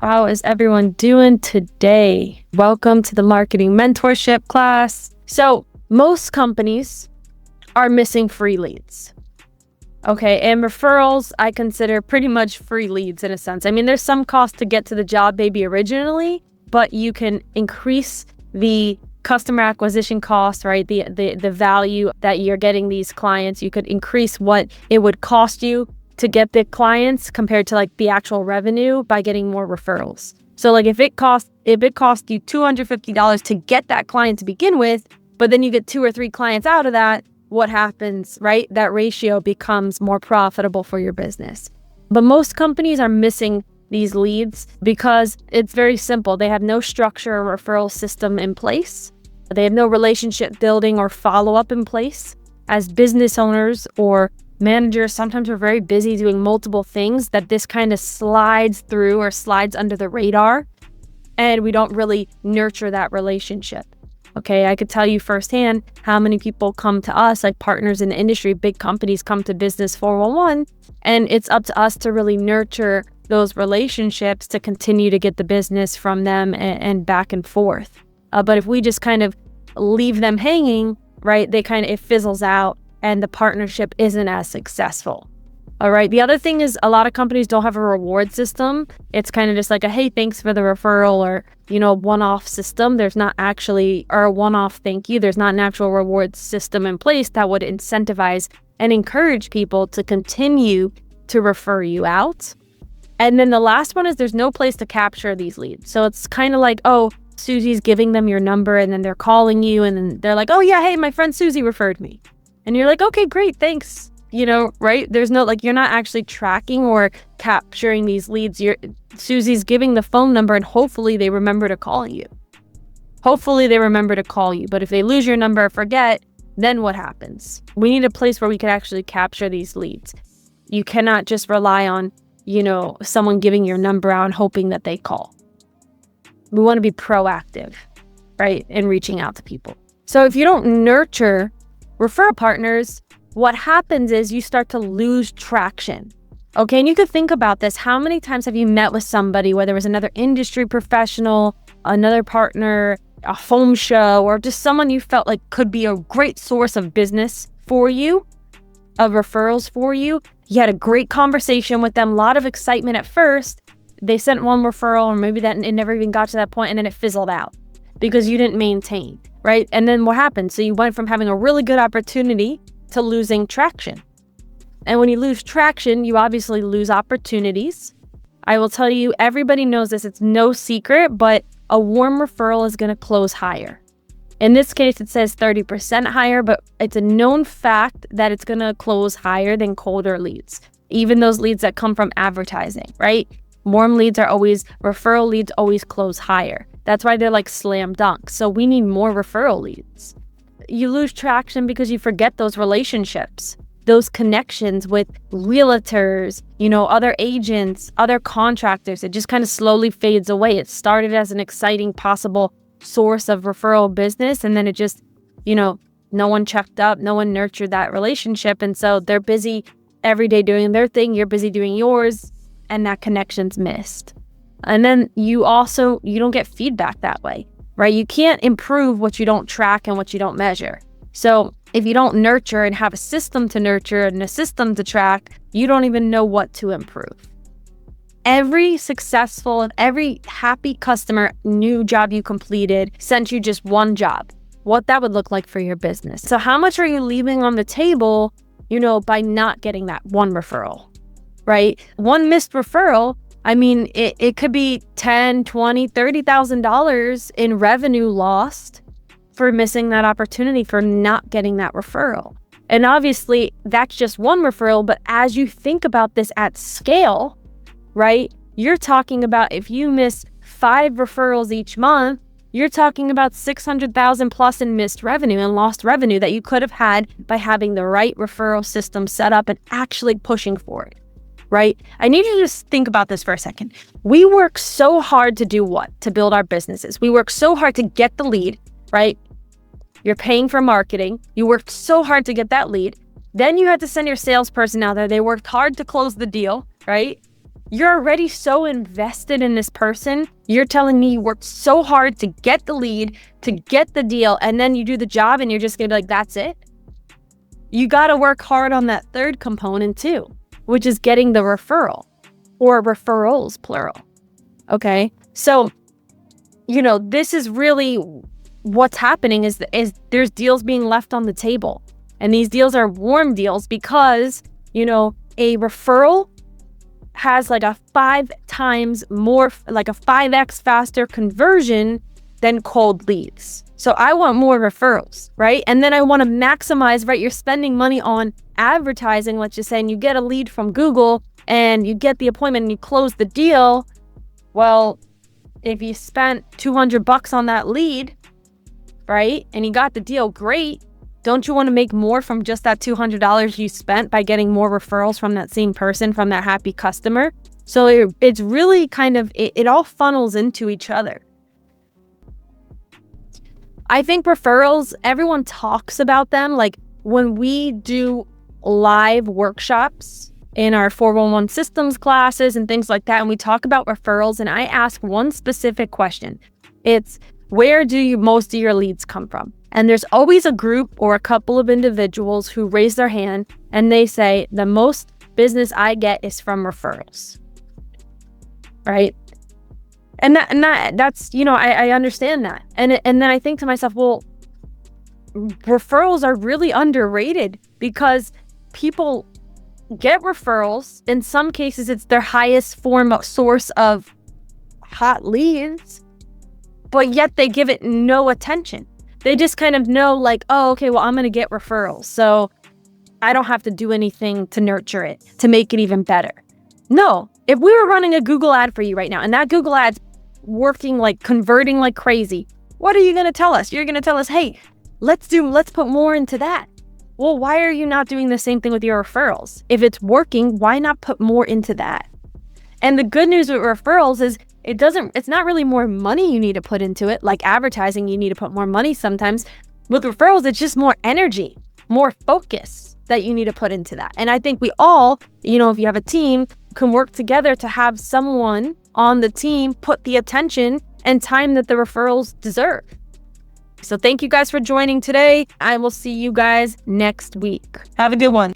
How is everyone doing today? Welcome to the marketing mentorship class. So most companies are missing free leads. Okay, and referrals, I consider pretty much free leads in a sense. I mean, there's some cost to get to the job maybe originally, but you can increase the customer acquisition cost, right? The value that you're getting these clients. You could increase what it would cost you to get the clients compared to like the actual revenue by getting more referrals. So like if it costs you $250 to get that client to begin with, but then you get 2 or 3 clients out of that, what happens, right? That ratio becomes more profitable for your business. But most companies are missing these leads because it's very simple. They have no structure or referral system in place. They have no relationship building or follow-up in place. As business owners or managers, sometimes we're very busy doing multiple things that this kind of slides through or slides under the radar, and we don't really nurture that relationship. Okay, I could tell you firsthand how many people come to us, like partners in the industry, big companies come to Business 411, and it's up to us to really nurture those relationships to continue to get the business from them and back and forth. But if we just kind of leave them hanging, right, it fizzles out and the partnership isn't as successful. All right. The other thing is a lot of companies don't have a reward system. It's kind of just like a, hey, thanks for the referral or, one-off system. There's not actually, or a one-off thank you. There's not an actual reward system in place that would incentivize and encourage people to continue to refer you out. And then the last one is there's no place to capture these leads. So it's kind of like, oh, Susie's giving them your number and then they're calling you and then they're like, oh yeah, hey, my friend Susie referred me. And you're like, okay, great, thanks. Right? There's no, you're not actually tracking or capturing these leads. Susie's giving the phone number and hopefully they remember to call you. But if they lose your number or forget, then what happens? We need a place where we can actually capture these leads. You cannot just rely on, someone giving your number out and hoping that they call. We want to be proactive, right? In reaching out to people. So if you don't nurture referral partners, what happens is you start to lose traction. Okay, and you could think about this. How many times have you met with somebody, whether it was another industry professional, another partner, a home show, or just someone you felt like could be a great source of business for you, of referrals for you? You had a great conversation with them, a lot of excitement at first. They sent one referral, or maybe that it never even got to that point, and then it fizzled out because you didn't maintain, right? And then what happened? So you went from having a really good opportunity to losing traction. And when you lose traction, you obviously lose opportunities. I will tell you, everybody knows this, it's no secret, but a warm referral is going to close higher. In this case, it says 30% higher, but it's a known fact that it's going to close higher than colder leads, even those leads that come from advertising, right? Referral leads always close higher. That's why they're like slam dunk. So we need more referral leads. You lose traction because you forget those relationships, those connections with realtors, other agents, other contractors. It just kind of slowly fades away. It started as an exciting possible source of referral business. And then it just, no one checked up, no one nurtured that relationship. And so they're busy every day doing their thing. You're busy doing yours. And that connection's missed. And then you don't get feedback that way, right? You can't improve what you don't track and what you don't measure. So if you don't nurture and have a system to nurture and a system to track, you don't even know what to improve. Every successful and every happy customer, new job you completed, sent you just one job, what that would look like for your business. So how much are you leaving on the table, by not getting that one referral? Right? One missed referral, it could be $10,000, $20,000, $30,000 in revenue lost for missing that opportunity, for not getting that referral. And obviously, that's just one referral, but as you think about this at scale, right? You're talking about if you miss 5 referrals each month, you're talking about $600,000 plus in missed revenue and lost revenue that you could have had by having the right referral system set up and actually pushing for it. Right? I need you to just think about this for a second. We work so hard to do what? To build our businesses. We work so hard to get the lead, right? You're paying for marketing. You worked so hard to get that lead. Then you had to send your salesperson out there. They worked hard to close the deal, right? You're already so invested in this person. You're telling me you worked so hard to get the lead, to get the deal, and then you do the job and you're just gonna be like, that's it? You gotta work hard on that third component too, which is getting the referral, or referrals, plural. Okay? So, this is really what's happening is there's deals being left on the table. And these deals are warm deals because, a referral has like a 5x faster conversion than cold leads. So I want more referrals, right? And then I want to maximize, right? You're spending money on advertising, let's just say, and you get a lead from Google and you get the appointment and you close the deal. Well, if you spent $200 on that lead, right? And you got the deal, great. Don't you want to make more from just that $200 you spent by getting more referrals from that same person, from that happy customer? So it's really kind of, it all funnels into each other. I think referrals, everyone talks about them. Like when we do live workshops in our 411 systems classes and things like that, and we talk about referrals, and I ask one specific question. It's, where do most of your leads come from? And there's always a group or a couple of individuals who raise their hand and they say, the most business I get is from referrals, right? And that's, I understand that. And then I think to myself, well, referrals are really underrated because people get referrals. In some cases, it's their highest source of hot leads, but yet they give it no attention. They just kind of know like, oh, okay, well, I'm going to get referrals, so I don't have to do anything to nurture it, to make it even better. No, if we were running a Google ad for you right now and that Google ad's working, like converting like crazy, what are you going to tell us? You're going to tell us, hey, let's put more into that. Well, why are you not doing the same thing with your referrals? If it's working, why not put more into that? And the good news with referrals is it's not really more money you need to put into it. Like advertising, you need to put more money sometimes. With referrals, it's just more energy, more focus that you need to put into that. And I think we all, if you have a team, can work together to have someone on the team put the attention and time that the referrals deserve. So thank you guys for joining today. I will see you guys next week. Have a good one.